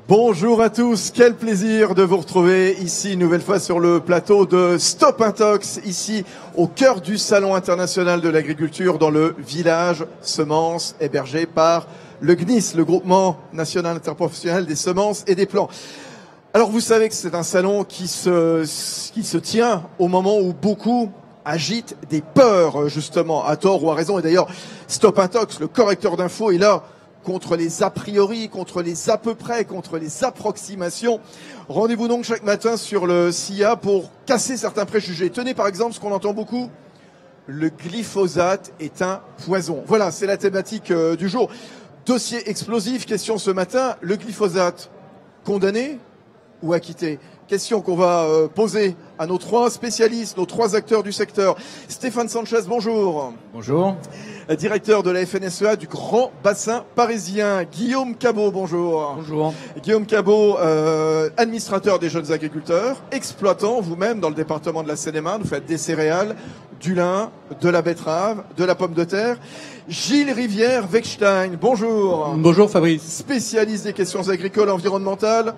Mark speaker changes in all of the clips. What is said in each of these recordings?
Speaker 1: Bonjour à tous, quel plaisir de vous retrouver ici une nouvelle fois sur le plateau de Stop Intox, ici au cœur du Salon international de l'agriculture dans le village Semences hébergé par le GNIS, le groupement national interprofessionnel des semences et des plants. Alors vous savez que c'est un salon qui se tient au moment où beaucoup agitent des peurs justement, à tort ou à raison. Et d'ailleurs, Stop Intox, le correcteur d'infos, est là contre les a priori, contre les à peu près, contre les approximations. Rendez-vous donc chaque matin sur le SIA pour casser certains préjugés. Tenez par exemple ce qu'on entend beaucoup, le glyphosate est un poison. Voilà, c'est la thématique du jour. Dossier explosif, question ce matin, le glyphosate condamné ou acquitté? Question qu'on va poser à nos trois spécialistes, nos trois acteurs du secteur. Stéphane Sanchez, bonjour.
Speaker 2: Bonjour.
Speaker 1: Directeur de la FNSEA du Grand Bassin Parisien. Guillaume Cabot, bonjour.
Speaker 2: Bonjour.
Speaker 1: Guillaume Cabot, administrateur des jeunes agriculteurs, exploitant vous-même dans le département de la Seine-et-Marne. Vous faites des céréales, du lin, de la betterave, de la pomme de terre. Gilles Rivière-Wechstein, bonjour.
Speaker 2: Bonjour Fabrice.
Speaker 1: Spécialiste des questions agricoles environnementales.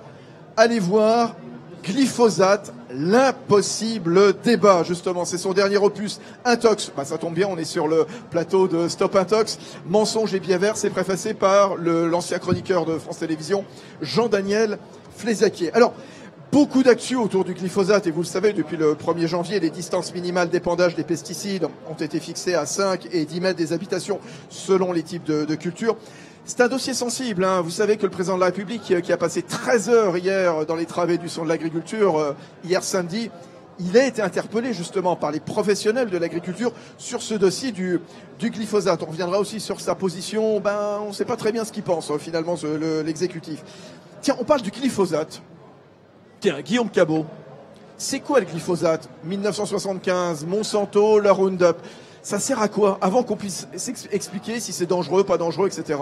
Speaker 1: Allez voir Glyphosate, l'impossible débat, justement, c'est son dernier opus. Intox, ça tombe bien, on est sur le plateau de Stop Intox. Mensonge et biais vert, c'est préfacé par l'ancien chroniqueur de France Télévisions, Jean-Daniel Flézaquier. Alors, beaucoup d'actu autour du glyphosate, et vous le savez, depuis le 1er janvier, les distances minimales d'épandage des pesticides ont été fixées à 5 et 10 mètres des habitations selon les types de cultures. C'est un dossier sensible, hein. Vous savez que le président de la République, qui a passé 13 heures hier dans les travées du salon de l'agriculture, hier samedi, il a été interpellé justement par les professionnels de l'agriculture sur ce dossier du glyphosate. On reviendra aussi sur sa position, on ne sait pas très bien ce qu'il pense finalement l'exécutif. Tiens, on parle du glyphosate. Tiens, Guillaume Cabot, c'est quoi le glyphosate? 1975, Monsanto, la Roundup. Ça sert à quoi? Avant qu'on puisse expliquer si c'est dangereux, pas dangereux, etc.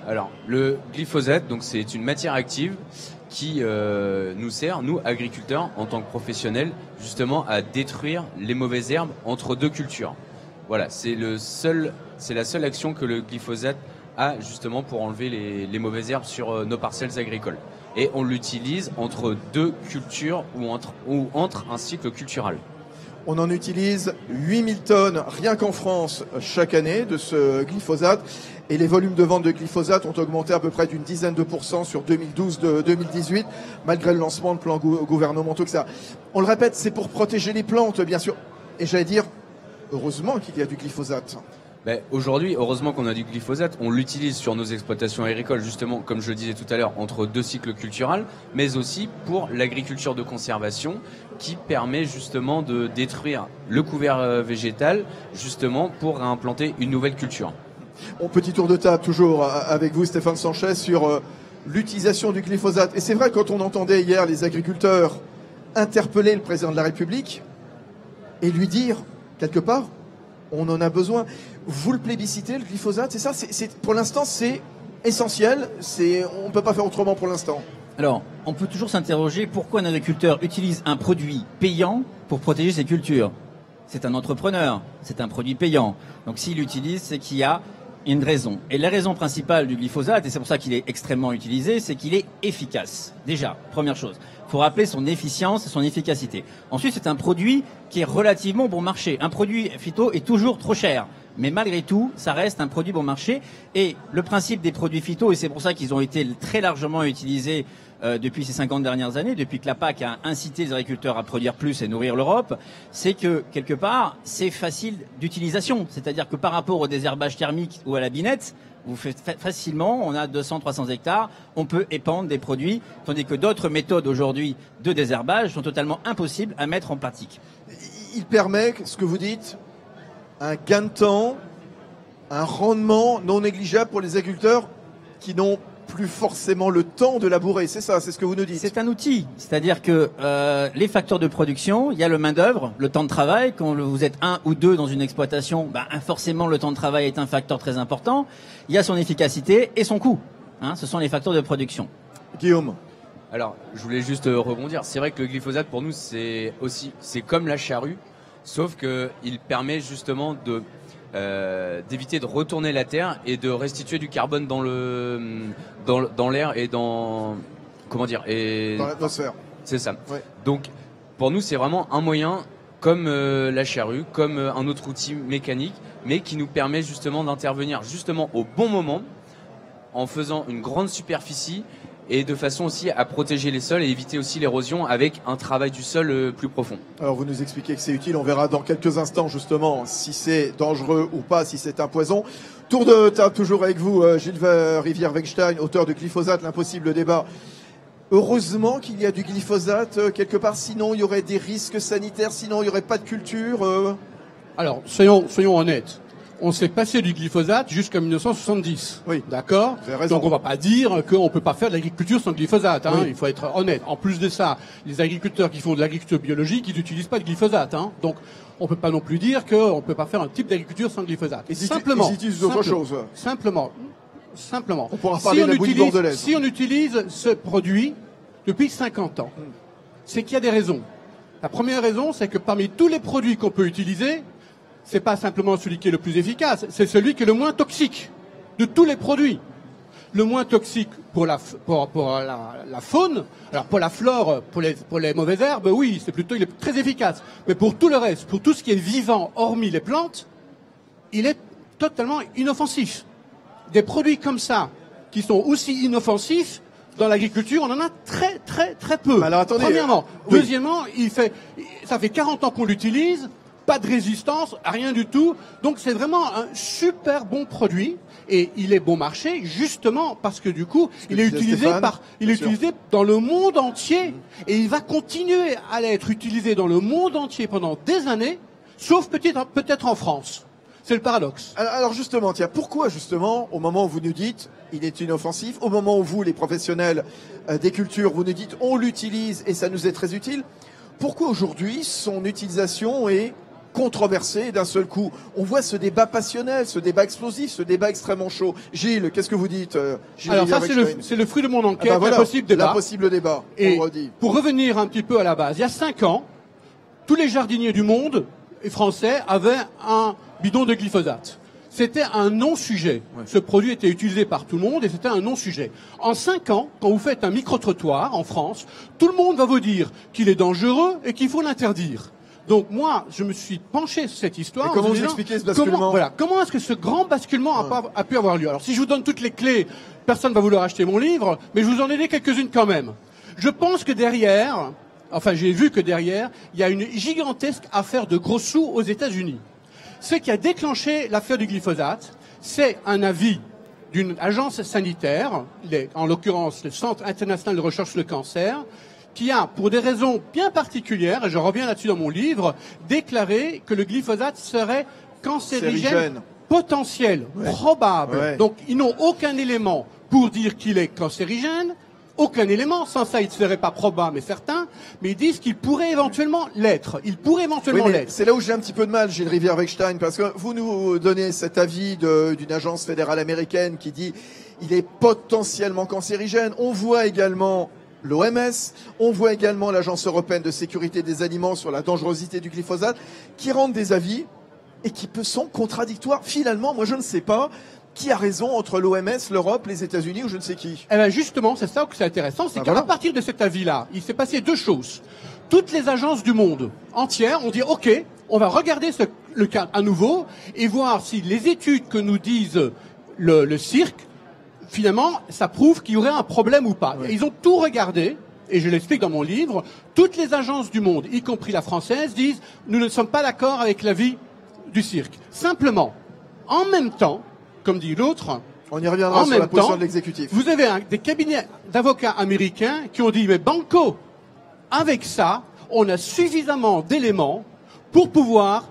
Speaker 2: Alors, le glyphosate, donc c'est une matière active qui nous sert, nous agriculteurs, en tant que professionnels, justement à détruire les mauvaises herbes entre deux cultures. Voilà, c'est la seule action que le glyphosate a justement pour enlever les mauvaises herbes sur nos parcelles agricoles. Et on l'utilise entre deux cultures ou entre un cycle cultural.
Speaker 1: On en utilise 8000 tonnes rien qu'en France chaque année de ce glyphosate. Et les volumes de vente de glyphosate ont augmenté à peu près d'une dizaine de pourcents sur 2012-2018, malgré le lancement de plans gouvernementaux, etc. On le répète, c'est pour protéger les plantes, bien sûr. Et j'allais dire, heureusement qu'il y a du glyphosate.
Speaker 2: Aujourd'hui, heureusement qu'on a du glyphosate, on l'utilise sur nos exploitations agricoles, justement, comme je le disais tout à l'heure, entre deux cycles culturels, mais aussi pour l'agriculture de conservation, qui permet justement de détruire le couvert végétal, justement pour implanter une nouvelle culture.
Speaker 1: Petit tour de table, toujours avec vous, Stéphane Sanchez, sur l'utilisation du glyphosate. Et c'est vrai, quand on entendait hier les agriculteurs interpeller le président de la République et lui dire, quelque part, on en a besoin. Vous le plébiscitez, le glyphosate, c'est ça? Pour l'instant, c'est essentiel. On ne peut pas faire autrement pour l'instant.
Speaker 3: Alors, on peut toujours s'interroger pourquoi un agriculteur utilise un produit payant pour protéger ses cultures. C'est un entrepreneur, c'est un produit payant. Donc s'il l'utilise, c'est qu'il y a une raison. Et la raison principale du glyphosate, et c'est pour ça qu'il est extrêmement utilisé, c'est qu'il est efficace. Déjà, première chose. Il faut rappeler son efficience et son efficacité. Ensuite, c'est un produit qui est relativement bon marché. Un produit phyto est toujours trop cher. Mais malgré tout, ça reste un produit bon marché. Et le principe des produits phyto, et c'est pour ça qu'ils ont été très largement utilisés depuis ces 50 dernières années, depuis que la PAC a incité les agriculteurs à produire plus et nourrir l'Europe, c'est que, quelque part, c'est facile d'utilisation. C'est-à-dire que par rapport au désherbage thermique ou à la binette, vous faites facilement, on a 200-300 hectares, on peut épandre des produits, tandis que d'autres méthodes aujourd'hui de désherbage sont totalement impossibles à mettre en pratique.
Speaker 1: Il permet, ce que vous dites, un gain de temps, un rendement non négligeable pour les agriculteurs qui n'ont plus forcément le temps de labourer. C'est ça, c'est ce que vous nous dites.
Speaker 3: C'est un outil, c'est-à-dire que les facteurs de production, il y a le main-d'œuvre, le temps de travail. Quand vous êtes un ou deux dans une exploitation, forcément le temps de travail est un facteur très important. Il y a son efficacité et son coût. Ce sont les facteurs de production.
Speaker 1: Guillaume.
Speaker 2: Alors, je voulais juste rebondir. C'est vrai que le glyphosate, pour nous, c'est comme la charrue, sauf qu'il permet justement d'éviter de retourner la terre et de restituer du carbone dans l'air et dans comment dire, et
Speaker 1: dans l'atmosphère.
Speaker 2: c'est ça.
Speaker 1: Ouais.
Speaker 2: Donc, pour nous, c'est vraiment un moyen, comme la charrue, comme un autre outil mécanique, mais qui nous permet justement d'intervenir justement au bon moment, en faisant une grande superficie et de façon aussi à protéger les sols et éviter aussi l'érosion avec un travail du sol plus profond.
Speaker 1: Alors vous nous expliquez que c'est utile, on verra dans quelques instants justement si c'est dangereux ou pas, si c'est un poison. Tour de table toujours avec vous, Gilles Rivière-Weinstein, auteur de Glyphosate, l'impossible débat. Heureusement qu'il y a du glyphosate quelque part, sinon il y aurait des risques sanitaires, sinon il n'y aurait pas de culture.
Speaker 4: Alors, soyons honnêtes. On s'est passé du glyphosate jusqu'en 1970.
Speaker 1: Oui.
Speaker 4: D'accord?
Speaker 1: Vous avez raison.
Speaker 4: Donc on va pas dire qu'on peut pas faire de l'agriculture sans glyphosate, hein.
Speaker 1: Oui.
Speaker 4: Il faut être honnête. En plus de ça, les agriculteurs qui font de l'agriculture biologique, ils n'utilisent pas de glyphosate, hein. Donc, on peut pas non plus dire qu'on peut pas faire un type d'agriculture sans glyphosate.
Speaker 1: Ils
Speaker 4: Simplement.
Speaker 1: ils utilisent d'autres choses.
Speaker 4: Simplement.
Speaker 1: On pourra parler de la bouillie bordelaise.
Speaker 4: Si on utilise ce produit depuis 50 ans, c'est qu'il y a des raisons. La première raison, c'est que parmi tous les produits qu'on peut utiliser, c'est pas simplement celui qui est le plus efficace, c'est celui qui est le moins toxique de tous les produits. Le moins toxique pour la faune, alors pour la flore, pour les mauvaises herbes, oui, il est très efficace. Mais pour tout le reste, pour tout ce qui est vivant, hormis les plantes, il est totalement inoffensif. Des produits comme ça, qui sont aussi inoffensifs, dans l'agriculture, on en a très peu.
Speaker 1: Alors attendez.
Speaker 4: Premièrement.
Speaker 1: Oui.
Speaker 4: Deuxièmement, ça fait 40 ans qu'on l'utilise, pas de résistance, rien du tout. Donc c'est vraiment un super bon produit et il est bon marché justement parce que du coup, il est utilisé utilisé dans le monde entier et il va continuer à être utilisé dans le monde entier pendant des années, sauf peut-être en France. C'est le paradoxe.
Speaker 1: Alors justement, tiens, pourquoi justement, au moment où vous nous dites il est inoffensif, au moment où vous, les professionnels des cultures, vous nous dites on l'utilise et ça nous est très utile, pourquoi aujourd'hui son utilisation est controversée d'un seul coup? On voit ce débat passionnel, ce débat explosif, ce débat extrêmement chaud. Gilles, qu'est-ce que vous dites Gilles
Speaker 4: Alors ça,
Speaker 1: Rivière-Weinstein.
Speaker 4: c'est le fruit de mon enquête,
Speaker 1: voilà,
Speaker 4: l'impossible débat.
Speaker 1: L'impossible débat,
Speaker 4: Et
Speaker 1: on le redit.
Speaker 4: pour revenir un petit peu à la base, il y a 5 ans, tous les jardiniers du monde et français avaient un bidon de glyphosate. C'était un non-sujet.
Speaker 2: Ouais.
Speaker 4: Ce produit était utilisé par tout le monde et c'était un non-sujet. En 5 ans, quand vous faites un micro-trottoir en France, tout le monde va vous dire qu'il est dangereux et qu'il faut l'interdire. Donc moi, je me suis penché sur cette histoire.
Speaker 1: Et comment
Speaker 4: en me
Speaker 1: vous
Speaker 4: disant,
Speaker 1: expliquez ce basculement
Speaker 4: comment est-ce que ce grand basculement a pu avoir lieu? Alors si je vous donne toutes les clés, personne ne va vouloir acheter mon livre, mais je vous en ai donné quelques-unes quand même. Je pense que derrière, j'ai vu que derrière, il y a une gigantesque affaire de gros sous aux États-Unis. Ce qui a déclenché l'affaire du glyphosate, c'est un avis d'une agence sanitaire, en l'occurrence le Centre international de recherche sur le cancer, qui a, pour des raisons bien particulières, et je reviens là-dessus dans mon livre, déclaré que le glyphosate serait cancérigène potentiel, probable.
Speaker 1: Ouais.
Speaker 4: Donc ils n'ont aucun élément pour dire qu'il est cancérigène, aucun élément, sans ça il ne serait pas probable mais certain, mais ils disent qu'il pourrait éventuellement l'être. Il pourrait éventuellement
Speaker 1: Oui, mais
Speaker 4: l'être.
Speaker 1: c'est là où j'ai un petit peu de mal, Gilles Rivière-Weinstein, parce que vous nous donnez cet avis d'une agence fédérale américaine qui dit il est potentiellement cancérigène. On voit également l'OMS, on voit également l'Agence européenne de sécurité des aliments sur la dangerosité du glyphosate, qui rendent des avis et qui sont contradictoires. Finalement, moi je ne sais pas qui a raison entre l'OMS, l'Europe, les États-Unis ou je ne sais qui.
Speaker 4: Eh bien justement, c'est ça que c'est intéressant, c'est qu'à
Speaker 1: voilà.
Speaker 4: partir de cet avis-là, il s'est passé deux choses. Toutes les agences du monde entières ont dit OK, on va regarder le cas à nouveau et voir si les études que nous disent le cirque, finalement, ça prouve qu'il y aurait un problème ou pas.
Speaker 1: Ouais.
Speaker 4: Et ils ont tout regardé, et je l'explique dans mon livre, toutes les agences du monde, y compris la française, disent nous ne sommes pas d'accord avec l'avis du cirque. Simplement, en même temps, comme dit l'autre,
Speaker 1: On y reviendra
Speaker 4: en
Speaker 1: sur la
Speaker 4: même
Speaker 1: position
Speaker 4: temps,
Speaker 1: de l'exécutif.
Speaker 4: vous avez des cabinets d'avocats américains qui ont dit mais banco, avec ça, on a suffisamment d'éléments pour pouvoir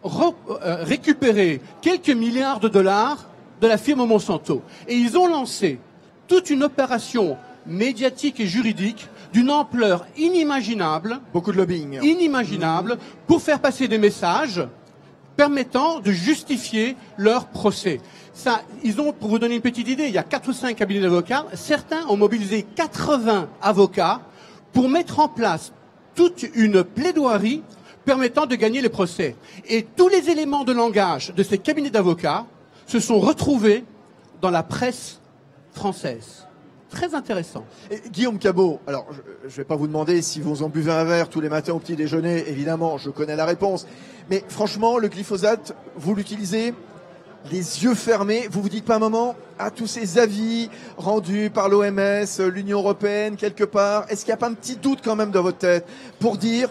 Speaker 4: récupérer quelques milliards de dollars de la firme Monsanto. Et ils ont lancé toute une opération médiatique et juridique d'une ampleur inimaginable,
Speaker 1: Beaucoup de lobbying.
Speaker 4: inimaginable, pour faire passer des messages permettant de justifier leur procès. Ça, ils ont, pour vous donner une petite idée, il y a 4 ou 5 cabinets d'avocats, certains ont mobilisé 80 avocats pour mettre en place toute une plaidoirie permettant de gagner les procès. Et tous les éléments de langage de ces cabinets d'avocats se sont retrouvés dans la presse française. très intéressant.
Speaker 1: Et Guillaume Cabot, alors je vais pas vous demander si vous en buvez un verre tous les matins au petit déjeuner, évidemment, je connais la réponse. Mais franchement, le glyphosate, vous l'utilisez les yeux fermés, vous vous dites pas un moment à tous ces avis rendus par l'OMS, l'Union européenne quelque part, est-ce qu'il n'y a pas un petit doute quand même dans votre tête pour dire,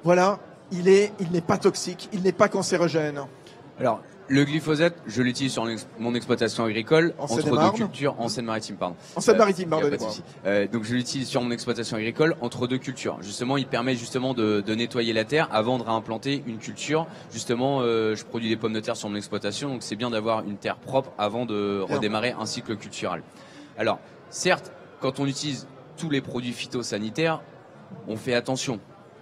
Speaker 1: voilà, il n'est pas toxique, il n'est pas cancérogène?
Speaker 2: Alors, le glyphosate, je l'utilise sur mon exploitation agricole,
Speaker 1: En
Speaker 2: entre
Speaker 1: Seine-et-Marne.
Speaker 2: deux cultures, en Seine-Maritime, pardon.
Speaker 1: En Seine-Maritime,
Speaker 2: y a pas de
Speaker 1: pardonnez-moi.
Speaker 2: souci. Donc je l'utilise sur mon exploitation agricole entre deux cultures. Justement, il permet justement de nettoyer la terre avant de réimplanter une culture. Justement, je produis des pommes de terre sur mon exploitation, donc c'est bien d'avoir une terre propre avant de redémarrer un cycle culturel. Alors, certes, quand on utilise tous les produits phytosanitaires, on fait attention.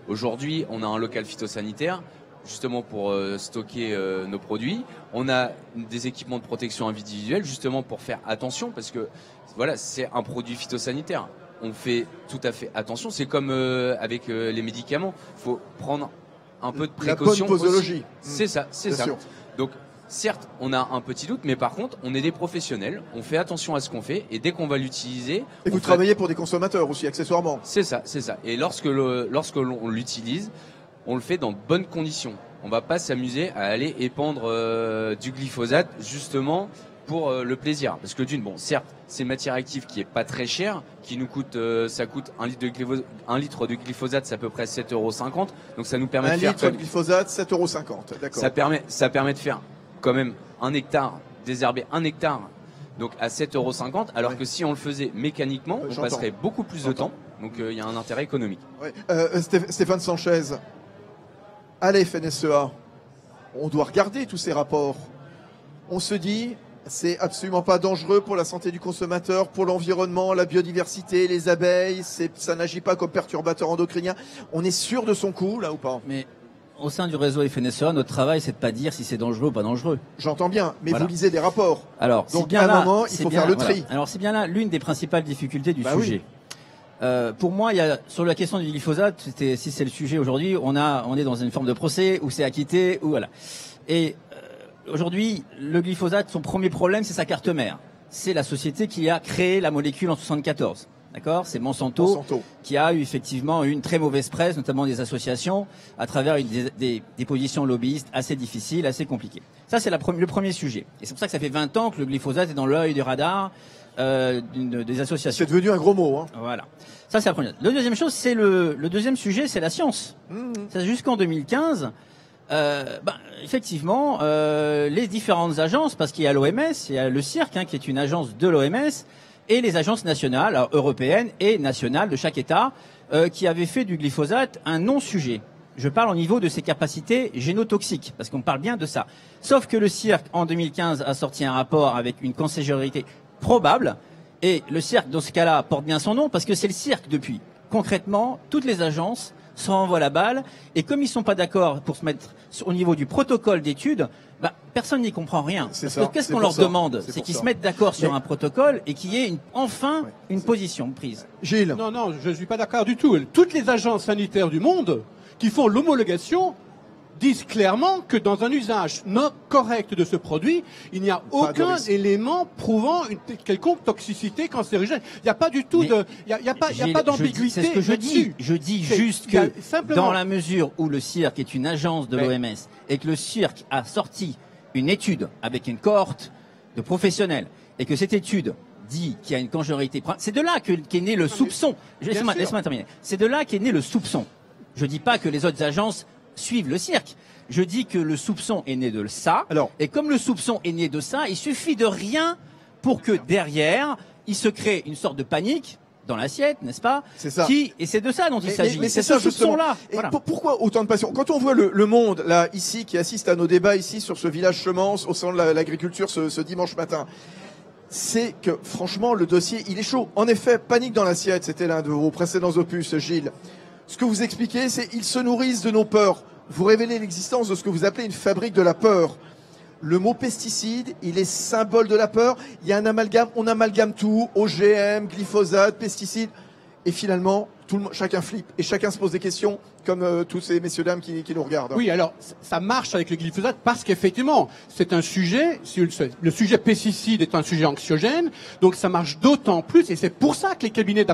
Speaker 2: Aujourd'hui, on a un local phytosanitaire justement pour stocker nos produits. On a des équipements de protection individuelle justement pour faire attention parce que voilà, c'est un produit phytosanitaire. On fait tout à fait attention. C'est comme avec les médicaments. Il faut prendre un peu de précaution.
Speaker 1: La bonne posologie.
Speaker 2: C'est ça, c'est ça.
Speaker 1: Sûr.
Speaker 2: Donc certes, on a un petit doute, mais par contre, on est des professionnels. On fait attention à ce qu'on fait et dès qu'on va l'utiliser,
Speaker 1: et vous travaillez pour des consommateurs aussi accessoirement.
Speaker 2: C'est ça, c'est ça. Et lorsque l'on l'utilise, on le fait dans de bonnes conditions. On va pas s'amuser à aller épandre du glyphosate justement pour le plaisir. Parce que d'une, bon, certes, c'est une matière active qui est pas très chère, qui nous coûte, ça coûte un litre de glyphosate, c'est à peu près 7,50 €. Donc ça nous permet
Speaker 1: un
Speaker 2: de faire
Speaker 1: litre de glyphosate, 7,50 €. D'accord.
Speaker 2: ça permet de faire quand même un hectare, désherber un hectare, donc à 7,50 €, alors que si on le faisait mécaniquement, on
Speaker 1: J'entends.
Speaker 2: passerait beaucoup plus de temps. Donc il y a un intérêt économique.
Speaker 1: Ouais. Stéphane Sanchez, à la FNSEA, on doit regarder tous ces rapports. On se dit, c'est absolument pas dangereux pour la santé du consommateur, pour l'environnement, la biodiversité, les abeilles, ça n'agit pas comme perturbateur endocrinien. On est sûr de son coup, là, ou pas?
Speaker 3: Mais au sein du réseau FNSEA, notre travail, c'est de pas dire si c'est dangereux ou pas dangereux.
Speaker 1: J'entends bien, mais
Speaker 3: Voilà.
Speaker 1: vous lisez des rapports.
Speaker 3: Alors,
Speaker 1: Donc,
Speaker 3: c'est bien
Speaker 1: à un
Speaker 3: là,
Speaker 1: moment, il
Speaker 3: c'est
Speaker 1: faut
Speaker 3: bien-
Speaker 1: faire le
Speaker 3: voilà.
Speaker 1: tri.
Speaker 3: Alors, c'est bien là l'une des principales difficultés du
Speaker 1: Bah oui.
Speaker 3: sujet. Pour moi, il y a sur la question du glyphosate, si c'est le sujet aujourd'hui, on est dans une forme de procès où c'est acquitté ou voilà. Et aujourd'hui, le glyphosate, son premier problème, c'est sa carte mère. C'est la société qui a créé la molécule en 74. D'accord, c'est Monsanto, qui a eu effectivement une très mauvaise presse, notamment des associations, à travers des positions lobbyistes assez difficiles, assez compliquées. Ça, c'est le premier sujet. Et c'est pour ça que ça fait 20 ans que le glyphosate est dans l'œil du radar des associations.
Speaker 1: C'est devenu un gros mot. Hein.
Speaker 3: Voilà. Ça, c'est la première. La deuxième chose, c'est le deuxième sujet, c'est la science. Ça, jusqu'en 2015, effectivement, les différentes agences, parce qu'il y a l'OMS, il y a le CIRC, qui est une agence de l'OMS, et les agences nationales, alors, européennes et nationales de chaque État, qui avaient fait du glyphosate un non-sujet. Je parle au niveau de ses capacités génotoxiques, parce qu'on parle bien de ça. Sauf que le CIRC, en 2015, a sorti un rapport avec une cancérogénité probable, et le CIRC, dans ce cas-là, porte bien son nom, parce que c'est le CIRC depuis. Concrètement, toutes les agences se renvoient la balle, et comme ils sont pas d'accord pour se mettre au niveau du protocole d'études, personne n'y comprend rien. Parce que qu'est-ce qu'on leur demande? C'est qu'ils se mettent d'accord sur un protocole et qu'il y ait une position prise.
Speaker 1: Gilles.
Speaker 4: Non, je ne suis pas d'accord du tout. Toutes les agences sanitaires du monde qui font l'homologation disent clairement que dans un usage non correct de ce produit, il n'y a aucun élément prouvant une quelconque toxicité cancérigène. Il n'y a pas du tout il n'y a pas d'ambiguïté.
Speaker 3: C'est ce que je dis. Je dis juste que dans la mesure où le CIRC est une agence de l'OMS et que le CIRC a sorti une étude avec une cohorte de professionnels et que cette étude dit qu'il y a une cancérogénité, c'est de là qu'est né le soupçon. Laisse-moi terminer. C'est de là qu'est né le soupçon. Je dis pas que les autres agences suivent le CIRC. Je dis que le soupçon est né de ça. Et comme le soupçon est né de ça, il suffit de rien pour que derrière, il se crée une sorte de panique dans l'assiette, n'est-ce pas?
Speaker 1: C'est ça.
Speaker 3: Et c'est de ça dont il s'agit.
Speaker 1: Mais c'est ce soupçon-là. Voilà. Pourquoi autant de passion? Quand on voit le Monde, là, ici, qui assiste à nos débats ici sur ce village semence au sein de l'agriculture ce dimanche matin, c'est que, franchement, le dossier, il est chaud. En effet, panique dans l'assiette, c'était l'un de vos précédents opus, Gilles. Ce que vous expliquez, c'est ils se nourrissent de nos peurs. Vous révélez l'existence de ce que vous appelez une fabrique de la peur. Le mot pesticide, il est symbole de la peur. Il y a un amalgame, on amalgame tout, OGM, glyphosate, pesticides. Et finalement, chacun flippe et chacun se pose des questions, comme tous ces messieurs dames qui nous regardent.
Speaker 4: Oui, alors ça marche avec le glyphosate parce qu'effectivement, c'est un sujet, le sujet pesticide est un sujet anxiogène, donc ça marche d'autant plus, et c'est pour ça que les cabinets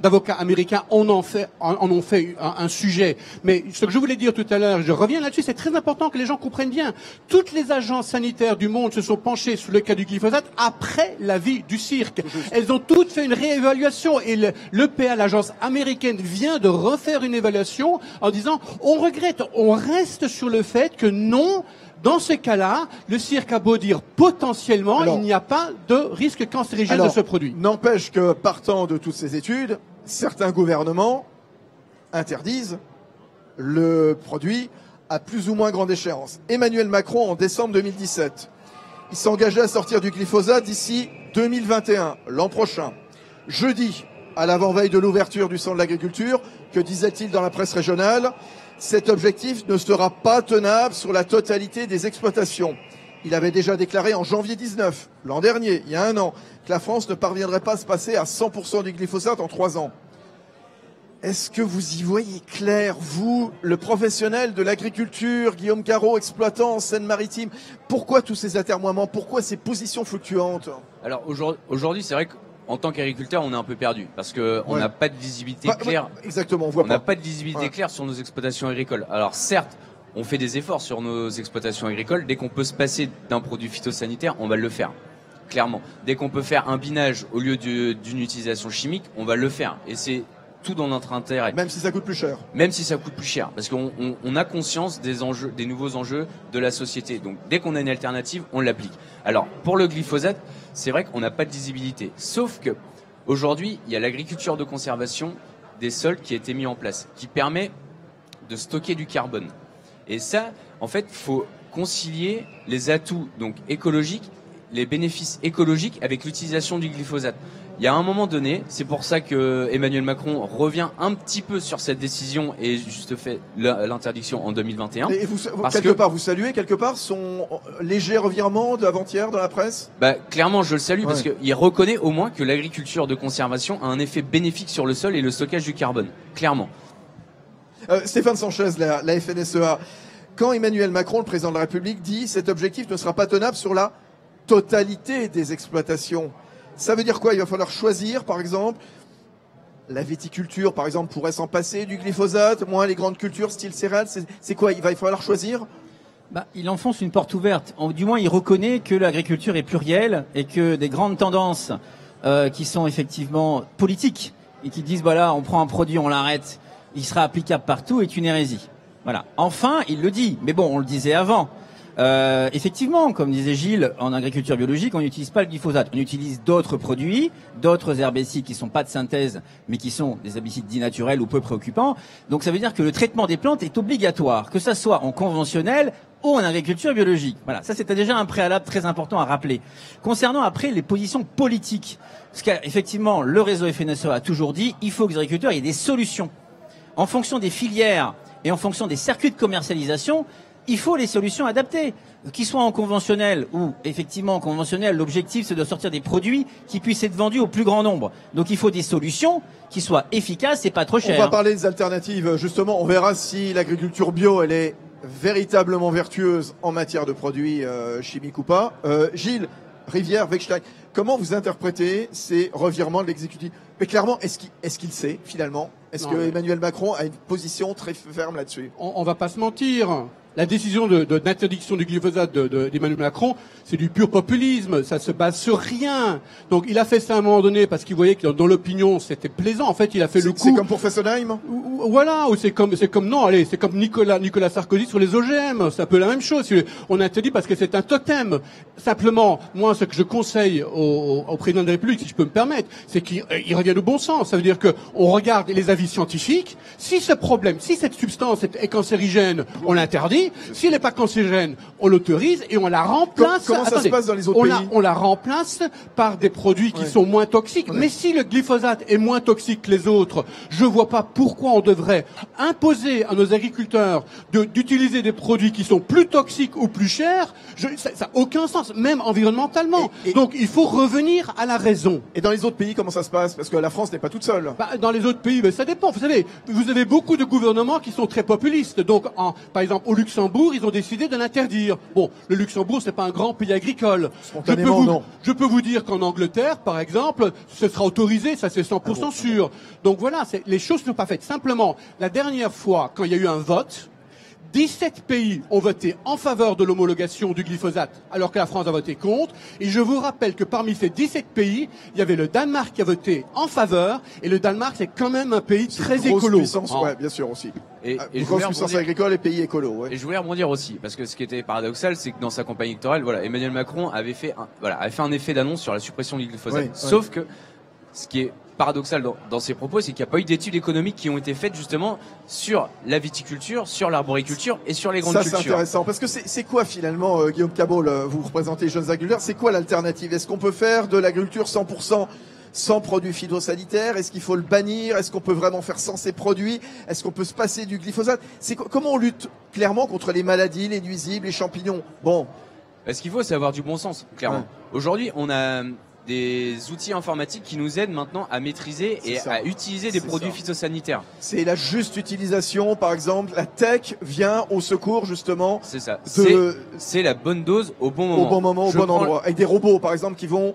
Speaker 4: d'avocats américains en ont fait un sujet. Mais ce que je voulais dire tout à l'heure, je reviens là-dessus, c'est très important que les gens comprennent bien. Toutes les agences sanitaires du monde se sont penchées sur le cas du glyphosate après l'avis du cirque. Elles ont toutes fait une réévaluation et l'EPA, l'agence américaine, vient de refaire une évaluation en disant on regrette, on reste sur le fait que non, dans ce cas-là, le cirque a beau dire potentiellement, il n'y a pas de risque cancérigène de ce produit.
Speaker 1: N'empêche que partant de toutes ces études, certains gouvernements interdisent le produit à plus ou moins grande échéance. Emmanuel Macron, en décembre 2017, il s'engageait à sortir du glyphosate d'ici 2021, l'an prochain. Jeudi, à l'avant-veille de l'ouverture du salon de l'agriculture, que disait-il dans la presse régionale? Cet objectif ne sera pas tenable sur la totalité des exploitations. Il avait déjà déclaré en janvier 19, l'an dernier, il y a un an, que la France ne parviendrait pas à se passer à 100% du glyphosate en 3 ans. Est-ce que vous y voyez clair, vous, le professionnel de l'agriculture, Guillaume Carreau, exploitant en Seine-Maritime? Pourquoi tous ces atermoiements? Pourquoi ces positions fluctuantes?
Speaker 2: Alors aujourd'hui, c'est vrai qu'en tant qu'agriculteur, on est un peu perdu parce que on n'a pas de visibilité claire.
Speaker 1: Exactement, on voit
Speaker 2: pas. On n'a pas de visibilité claire sur nos exploitations agricoles. Alors certes, on fait des efforts sur nos exploitations agricoles. Dès qu'on peut se passer d'un produit phytosanitaire, on va le faire. Clairement. Dès qu'on peut faire un binage au lieu d'une utilisation chimique, on va le faire. Et c'est tout dans notre intérêt.
Speaker 1: Même si ça coûte plus cher.
Speaker 2: Même si ça coûte plus cher. Parce qu'on a conscience des enjeux, des nouveaux enjeux de la société. Donc, dès qu'on a une alternative, on l'applique. Alors, pour le glyphosate, c'est vrai qu'on n'a pas de visibilité. Sauf que, aujourd'hui, il y a l'agriculture de conservation des sols qui a été mis en place, qui permet de stocker du carbone. Et ça, en fait, faut concilier les atouts, donc, écologiques, les bénéfices écologiques avec l'utilisation du glyphosate. Il y a un moment donné, c'est pour ça que Emmanuel Macron revient un petit peu sur cette décision et juste fait l'interdiction en 2021. Et vous
Speaker 1: saluez quelque part son léger revirement d'avant-hier dans la presse?
Speaker 2: Clairement, je le salue parce qu'il reconnaît au moins que l'agriculture de conservation a un effet bénéfique sur le sol et le stockage du carbone. Clairement.
Speaker 1: Stéphane Sanchez, la FNSEA. Quand Emmanuel Macron, le président de la République, dit cet objectif ne sera pas tenable sur la totalité des exploitations, ça veut dire quoi? Il va falloir choisir, par exemple, la viticulture, par exemple, pourrait s'en passer du glyphosate, moins les grandes cultures style céréales, c'est quoi? Il va falloir choisir?
Speaker 3: Il enfonce une porte ouverte. Du moins, il reconnaît que l'agriculture est plurielle et que des grandes tendances qui sont effectivement politiques et qui disent, voilà, on prend un produit, on l'arrête, il sera applicable partout, est une hérésie. Voilà. Enfin, il le dit. Mais bon, on le disait avant. Effectivement, comme disait Gilles, en agriculture biologique, on n'utilise pas le glyphosate. On utilise d'autres produits, d'autres herbicides qui sont pas de synthèse, mais qui sont des herbicides dits naturels ou peu préoccupants. Donc ça veut dire que le traitement des plantes est obligatoire, que ça soit en conventionnel ou en agriculture biologique. Voilà, ça c'était déjà un préalable très important à rappeler. Concernant après les positions politiques, ce qu'effectivement le réseau FNSEA a toujours dit, il faut que les agriculteurs aient des solutions. En fonction des filières et en fonction des circuits de commercialisation, il faut les solutions adaptées, qu'ils soient en conventionnel ou effectivement en conventionnel, l'objectif c'est de sortir des produits qui puissent être vendus au plus grand nombre. Donc il faut des solutions qui soient efficaces et pas trop chères.
Speaker 1: On va parler des alternatives, justement, on verra si l'agriculture bio elle est véritablement vertueuse en matière de produits chimiques ou pas. Gilles Rivière-Wechstein, comment vous interprétez ces revirements de l'exécutif? Mais clairement, est-ce qu'il sait finalement? Est-ce que Emmanuel Macron a une position très ferme là-dessus?
Speaker 4: On va pas se mentir. La décision d'interdiction du glyphosate d'Emmanuel Macron, c'est du pur populisme, ça se base sur rien. Donc il a fait ça à un moment donné parce qu'il voyait que dans l'opinion c'était plaisant. En fait, il a fait le coup.
Speaker 1: C'est comme pour Fessenheim.
Speaker 4: Voilà, ou c'est comme Nicolas Sarkozy sur les OGM, c'est un peu la même chose. On interdit parce que c'est un totem. Simplement, moi, ce que je conseille au président de la République, si je peux me permettre, c'est qu'il revienne au bon sens. Ça veut dire que on regarde les avis scientifiques. Si ce problème, si cette substance est cancérigène, on l'interdit. pays. S'il n'est pas cancérigène, on l'autorise et on la remplace.
Speaker 1: Comment ça se passe dans les autres pays?
Speaker 4: On la remplace par des produits qui sont moins toxiques. Mais si le glyphosate est moins toxique que les autres, je vois pas pourquoi on devrait imposer à nos agriculteurs d'utiliser des produits qui sont plus toxiques ou plus chers. Ça n'a aucun sens, même environnementalement. Donc il faut revenir à la raison.
Speaker 1: Et dans les autres pays, comment ça se passe? Parce que la France n'est pas toute seule.
Speaker 4: Dans les autres pays, ça dépend. Vous savez, vous avez beaucoup de gouvernements qui sont très populistes. Donc, par exemple, au Luxembourg, ils ont décidé de l'interdire. Bon, le Luxembourg, c'est pas un grand pays agricole.
Speaker 1: Spontanément, non.
Speaker 4: Je peux vous dire qu'en Angleterre, par exemple, ce sera autorisé, ça c'est 100% sûr. Donc voilà, les choses ne sont pas faites. Simplement, la dernière fois, quand il y a eu un vote, 17 pays ont voté en faveur de l'homologation du glyphosate, alors que la France a voté contre. Et je vous rappelle que parmi ces 17 pays, il y avait le Danemark qui a voté en faveur. Et le Danemark, c'est quand même un pays très écolo.
Speaker 1: Puissance, ouais, bien sûr aussi.
Speaker 2: Et
Speaker 1: grosse puissance agricole et pays écolo. Ouais.
Speaker 2: Et je voulais rebondir aussi, parce que ce qui était paradoxal, c'est que dans sa campagne électorale, voilà, Emmanuel Macron avait fait un effet d'annonce sur la suppression du glyphosate.
Speaker 1: Oui,
Speaker 2: Sauf que ce qui est paradoxal dans ses propos, c'est qu'il n'y a pas eu d'études économiques qui ont été faites justement sur la viticulture, sur l'arboriculture et sur les grandes cultures.
Speaker 1: Ça, c'est intéressant. Parce que c'est quoi finalement, Guillaume Cabot, vous représentez les jeunes agriculteurs, c'est quoi l'alternative? Est-ce qu'on peut faire de l'agriculture 100% sans produits phytosanitaires? Est-ce qu'il faut le bannir? Est-ce qu'on peut vraiment faire sans ces produits? Est-ce qu'on peut se passer du glyphosate? Comment on lutte clairement contre les maladies, les nuisibles, les champignons? Bon.
Speaker 2: Ce qu'il faut, c'est avoir du bon sens, clairement.
Speaker 1: Ouais.
Speaker 2: Aujourd'hui, on a des outils informatiques qui nous aident maintenant à maîtriser et à utiliser des produits phytosanitaires.
Speaker 1: C'est la juste utilisation, par exemple, la tech vient au secours justement.
Speaker 2: C'est ça. C'est la bonne dose au bon moment.
Speaker 1: Au bon moment, au bon endroit. Avec des robots, par exemple, qui vont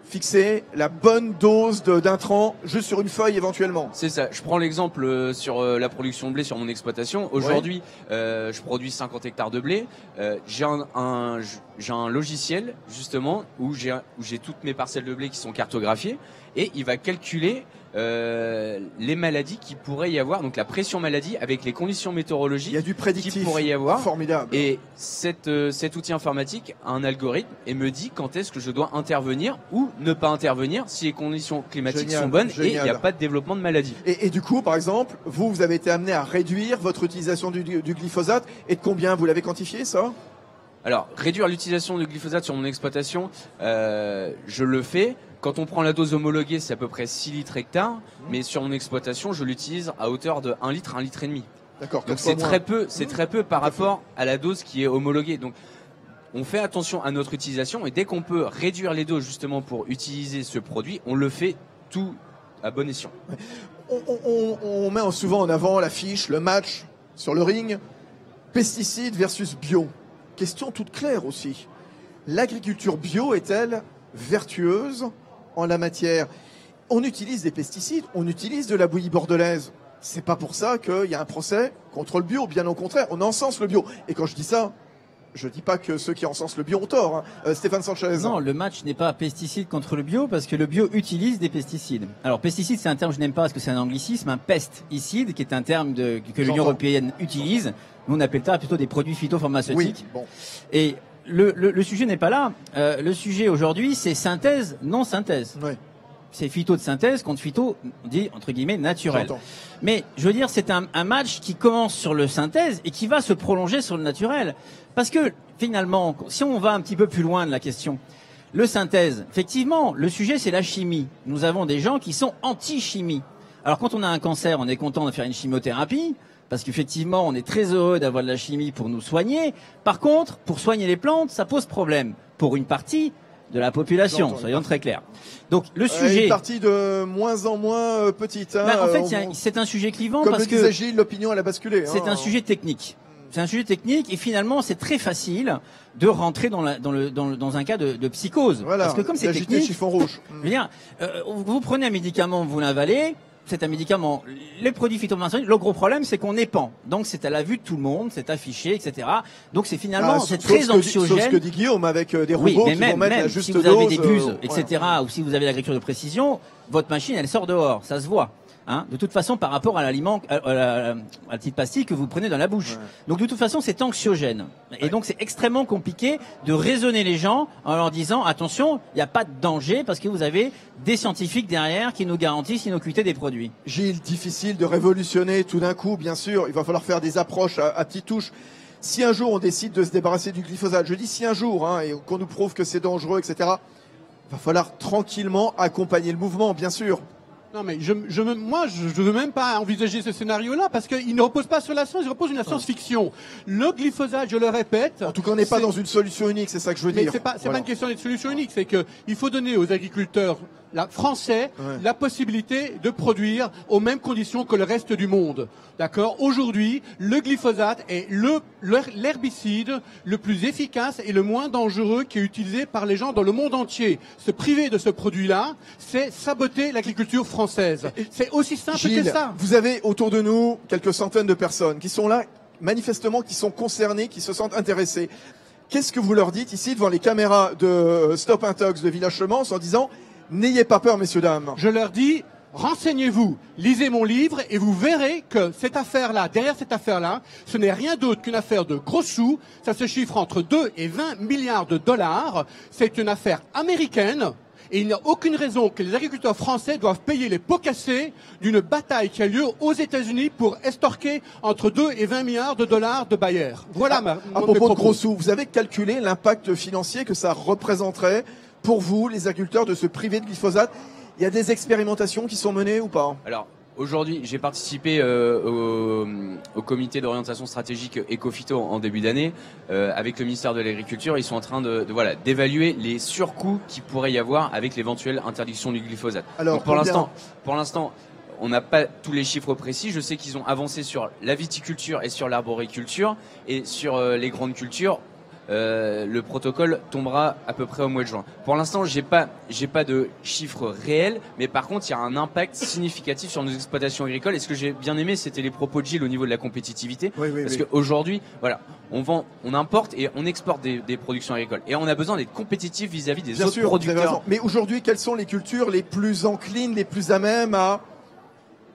Speaker 1: fixer la bonne dose d'intrants juste sur une feuille éventuellement.
Speaker 2: C'est ça. Je prends l'exemple sur la production de blé sur mon exploitation. Aujourd'hui, je produis 50 hectares de blé. J'ai un logiciel justement où j'ai toutes mes parcelles de blé qui sont cartographiées et il va calculer les maladies qui pourrait y avoir, donc la pression maladie avec les conditions météorologiques.
Speaker 1: Il y a du prédictif
Speaker 2: qui pourrait y avoir.
Speaker 1: Formidable.
Speaker 2: Et cet outil informatique a un algorithme et me dit quand est-ce que je dois intervenir ou ne pas intervenir si les conditions climatiques sont bonnes et il n'y a pas de développement de maladie.
Speaker 1: Et du coup, par exemple, vous avez été amené à réduire votre utilisation du glyphosate et de combien? Vous l'avez quantifié ça?
Speaker 2: Alors, réduire l'utilisation du glyphosate sur mon exploitation, je le fais. Quand on prend la dose homologuée, c'est à peu près 6 litres hectare, mais sur mon exploitation, je l'utilise à hauteur de 1 litre, 1 litre et demi.
Speaker 1: D'accord.
Speaker 2: Donc c'est très peu par rapport à la dose qui est homologuée. Donc on fait attention à notre utilisation et dès qu'on peut réduire les doses justement pour utiliser ce produit, on le fait tout à bon escient.
Speaker 1: On met souvent en avant l'affiche, le match sur le ring, pesticides versus bio. Question toute claire aussi. L'agriculture bio est-elle vertueuse en la matière? On utilise des pesticides, on utilise de la bouillie bordelaise. C'est pas pour ça qu'il y a un procès contre le bio, bien au contraire, on encense le bio. Et quand je dis ça, je dis pas que ceux qui encensent le bio ont tort, hein. Stéphane Sanchez.
Speaker 3: Non, le match n'est pas pesticide contre le bio parce que le bio utilise des pesticides. Alors pesticide, c'est un terme que je n'aime pas parce que c'est un anglicisme, un pesticide qui est un terme que l'Union européenne utilise. Nous on appelle ça plutôt des produits phytopharmaceutiques.
Speaker 1: Oui, bon.
Speaker 3: Et le sujet n'est pas là. Le sujet aujourd'hui, c'est synthèse, non synthèse.
Speaker 1: Oui.
Speaker 3: C'est phyto de synthèse contre phyto, on dit entre guillemets naturel. Mais je veux dire, c'est un match qui commence sur le synthèse et qui va se prolonger sur le naturel. Parce que finalement, si on va un petit peu plus loin de la question, le synthèse, effectivement, le sujet c'est la chimie. Nous avons des gens qui sont anti-chimie. Alors quand on a un cancer, on est content de faire une chimiothérapie. Parce qu'effectivement, on est très heureux d'avoir de la chimie pour nous soigner. Par contre, pour soigner les plantes, ça pose problème pour une partie de la population, soyons très clairs. Donc le sujet,
Speaker 1: une partie de moins en moins petite. Hein,
Speaker 3: en fait, c'est un sujet clivant
Speaker 1: comme
Speaker 3: parce
Speaker 1: le disait Gilles, l'opinion elle a basculé.
Speaker 3: C'est un sujet technique. C'est un sujet technique et finalement c'est très facile de rentrer dans un cas de psychose.
Speaker 1: Voilà,
Speaker 3: parce que comme c'est technique,
Speaker 1: chiffon rouge.
Speaker 3: Je veux dire, vous prenez un médicament, vous l'avalez. C'est un médicament. Les produits phytopharmaceutiques, le gros problème, c'est qu'on est pan. Donc, c'est à la vue de tout le monde, c'est affiché, etc. Donc, c'est finalement, c'est très anxiogène.
Speaker 1: Sauf ce que dit Guillaume, avec des robots qui vont mettre la juste dose.
Speaker 3: Si vous avez des buses, etc., ou si vous avez l'agriculture de précision, votre machine, elle sort dehors. Ça se voit. Hein, de toute façon, par rapport à l'aliment, à la petite pastille que vous prenez dans la bouche. Ouais. Donc, de toute façon, c'est anxiogène. Et donc, c'est extrêmement compliqué de raisonner les gens en leur disant, attention, il n'y a pas de danger parce que vous avez des scientifiques derrière qui nous garantissent l'innocuité des produits.
Speaker 1: Gilles, difficile de révolutionner tout d'un coup, bien sûr. Il va falloir faire des approches à petites touches. Si un jour on décide de se débarrasser du glyphosate, je dis si un jour, hein, et qu'on nous prouve que c'est dangereux, etc., va falloir tranquillement accompagner le mouvement, bien sûr.
Speaker 4: Non, mais moi, je veux même pas envisager ce scénario-là parce qu'il ne repose pas sur la science, il repose sur la science-fiction. Le glyphosate, je le répète.
Speaker 1: En tout cas, on n'est pas dans une solution unique, c'est ça que je veux dire.
Speaker 4: Mais c'est pas une question d'être solution unique, c'est que il faut donner aux agriculteurs français la possibilité de produire aux mêmes conditions que le reste du monde. D'accord? Aujourd'hui, le glyphosate est l'herbicide le plus efficace et le moins dangereux qui est utilisé par les gens dans le monde entier. Se priver de ce produit-là, c'est saboter l'agriculture française. C'est aussi simple
Speaker 1: Gilles,
Speaker 4: que ça.
Speaker 1: vous avez autour de nous quelques centaines de personnes qui sont là, manifestement, qui sont concernées, qui se sentent intéressées. Qu'est-ce que vous leur dites ici devant les caméras de Stop Intox de Village Semence en disant n'ayez pas peur, messieurs, dames?
Speaker 4: Je leur dis, renseignez-vous, lisez mon livre et vous verrez que cette affaire-là, derrière cette affaire-là, ce n'est rien d'autre qu'une affaire de gros sous. Ça se chiffre entre 2 et 20 milliards de dollars. C'est une affaire américaine. Et il n'y a aucune raison que les agriculteurs français doivent payer les pots cassés d'une bataille qui a lieu aux États-Unis pour estorquer entre 2 et 20 milliards de dollars de Bayer. Voilà
Speaker 1: à propos de gros sous, vous avez calculé l'impact financier que ça représenterait pour vous, les agriculteurs, de se priver de glyphosate? Il y a des expérimentations qui sont menées ou pas?
Speaker 2: Alors, aujourd'hui, j'ai participé au comité d'orientation stratégique Ecophyto en début d'année avec le ministère de l'Agriculture. Ils sont en train d'évaluer les surcoûts qu'il pourrait y avoir avec l'éventuelle interdiction du glyphosate.
Speaker 1: Alors,
Speaker 2: donc, pour l'instant, on n'a pas tous les chiffres précis. Je sais qu'ils ont avancé sur la viticulture et sur l'arboriculture et sur les grandes cultures. Le protocole tombera à peu près au mois de juin. Pour l'instant, j'ai pas de chiffres réels, mais par contre, il y a un impact significatif sur nos exploitations agricoles. Et ce que j'ai bien aimé, c'était les propos de Gilles au niveau de la compétitivité, parce qu'aujourd'hui, voilà, on importe et on exporte des productions agricoles, et on a besoin d'être compétitif vis-à-vis des autres producteurs.
Speaker 1: Mais aujourd'hui, quelles sont les cultures les plus enclines, les plus à même à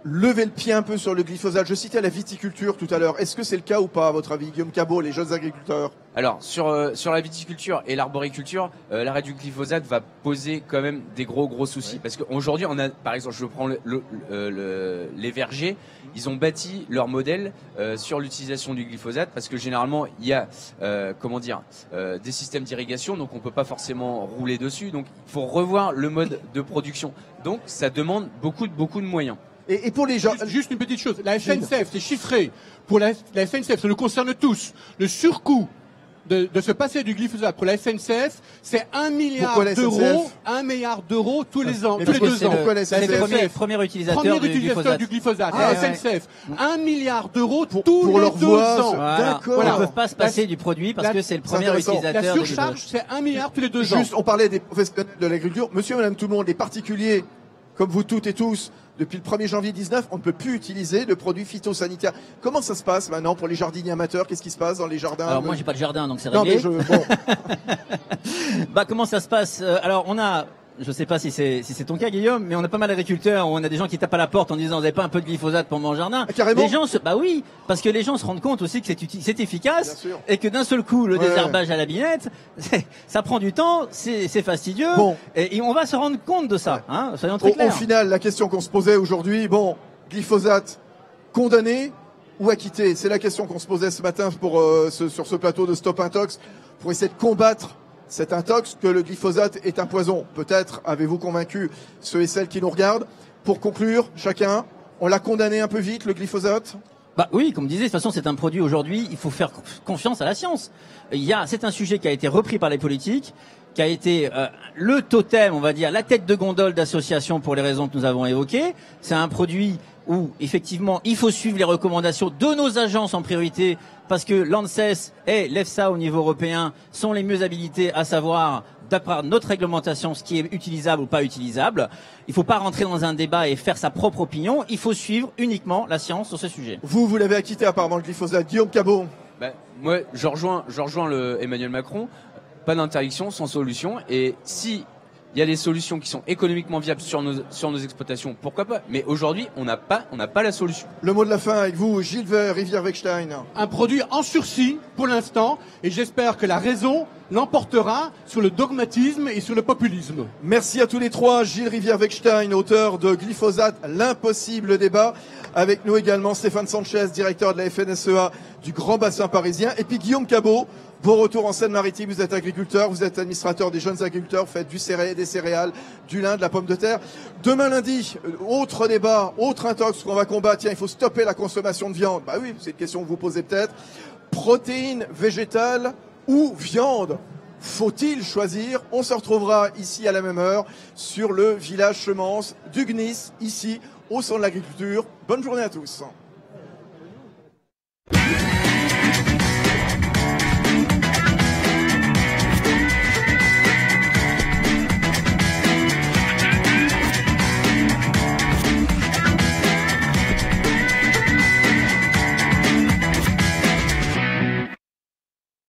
Speaker 1: lever le pied un peu sur le glyphosate? Je citais la viticulture tout à l'heure. Est-ce que c'est le cas ou pas, à votre avis, Guillaume Cabot, les jeunes agriculteurs?
Speaker 2: Alors, sur la viticulture et l'arboriculture, l'arrêt du glyphosate va poser quand même des gros soucis. Parce qu'aujourd'hui, on a, par exemple, je prends les vergers, ils ont bâti leur modèle sur l'utilisation du glyphosate, parce que généralement, il y a, des systèmes d'irrigation, donc on peut pas forcément rouler dessus. Donc, il faut revoir le mode de production. Donc, ça demande beaucoup de moyens.
Speaker 1: Et pour les gens...
Speaker 4: Juste une petite chose. La SNCF, c'est chiffré. Pour la SNCF, ça nous concerne tous. Le surcoût de se passer du glyphosate pour la SNCF, c'est 1 milliard d'euros, 1 milliard d'euros tous les ans, tous les 2 ans.
Speaker 3: C'est le premier utilisateur
Speaker 4: du glyphosate. La SNCF, 1 milliard d'euros tous
Speaker 1: pour
Speaker 4: les
Speaker 1: leur
Speaker 4: 2 ans.
Speaker 3: D'accord. Ils ne peuvent pas se passer du produit parce que c'est le premier utilisateur.
Speaker 4: La surcharge, c'est 1 milliard tous les 2 ans.
Speaker 1: Juste, on parlait des professionnels de l'agriculture. Monsieur et madame tout le monde, les particuliers, comme vous toutes et tous, depuis le 1er janvier 19, on ne peut plus utiliser de produits phytosanitaires. Comment ça se passe maintenant pour les jardiniers amateurs? Qu'est-ce qui se passe dans les jardins?
Speaker 3: Alors moi j'ai pas de jardin, donc c'est réglé.
Speaker 1: Non, mais bon.
Speaker 3: Bah comment ça se passe? Alors on a, je sais pas si c'est ton cas, Guillaume, mais on a pas mal d'agriculteurs, on a des gens qui tapent à la porte en disant vous avez pas un peu de glyphosate pour mon jardin?
Speaker 1: Ah, carrément.
Speaker 3: Les gens bah oui, parce que les gens se rendent compte aussi que c'est efficace et que d'un seul coup le désherbage à la binette, ça prend du temps, c'est fastidieux, et on va se rendre compte de ça, hein, soyons très clairs.
Speaker 1: Au final, la question qu'on se posait aujourd'hui, glyphosate condamné ou acquitté? C'est la question qu'on se posait ce matin sur ce plateau de Stop Intox pour essayer de combattre cet intox, que le glyphosate est un poison. Peut-être avez-vous convaincu ceux et celles qui nous regardent. Pour conclure, chacun, on l'a condamné un peu vite, le glyphosate?
Speaker 3: Bah oui, comme disait, de toute façon, c'est un produit aujourd'hui, il faut faire confiance à la science. C'est un sujet qui a été repris par les politiques, qui a été le totem, on va dire, la tête de gondole d'associations pour les raisons que nous avons évoquées. C'est un produit où, effectivement, il faut suivre les recommandations de nos agences en priorité, parce que l'ANSES et l'EFSA au niveau européen sont les mieux habilités à savoir, d'après notre réglementation, ce qui est utilisable ou pas utilisable. Il ne faut pas rentrer dans un débat et faire sa propre opinion. Il faut suivre uniquement la science sur ce sujet.
Speaker 1: Vous l'avez acquitté apparemment, le glyphosate. Guillaume Cabot.
Speaker 2: Moi, je rejoins Emmanuel Macron. Pas d'interdiction sans solution. Et si il y a des solutions qui sont économiquement viables sur nos exploitations, pourquoi pas? Mais aujourd'hui, on n'a pas la solution.
Speaker 1: Le mot de la fin avec vous, Gilles Rivière-Weckstein.
Speaker 4: Un produit en sursis pour l'instant, et j'espère que la raison l'emportera sur le dogmatisme et sur le populisme.
Speaker 1: Merci à tous les trois. Gilles Rivière-Wechstein, auteur de Glyphosate, l'impossible débat. Avec nous également Stéphane Sanchez, directeur de la FNSEA du Grand Bassin parisien. Et puis Guillaume Cabot, beau retour en Seine-Maritime. Vous êtes agriculteur, vous êtes administrateur des jeunes agriculteurs, vous faites des céréales, du lin, de la pomme de terre. Demain lundi, autre débat, autre intox qu'on va combattre. Tiens, il faut stopper la consommation de viande. Bah oui, c'est une question que vous posez peut-être. Protéines végétales ou viande? Faut-il choisir? On se retrouvera ici à la même heure sur le village Semence du Gnis, ici au Salon de l'Agriculture. Bonne journée à tous.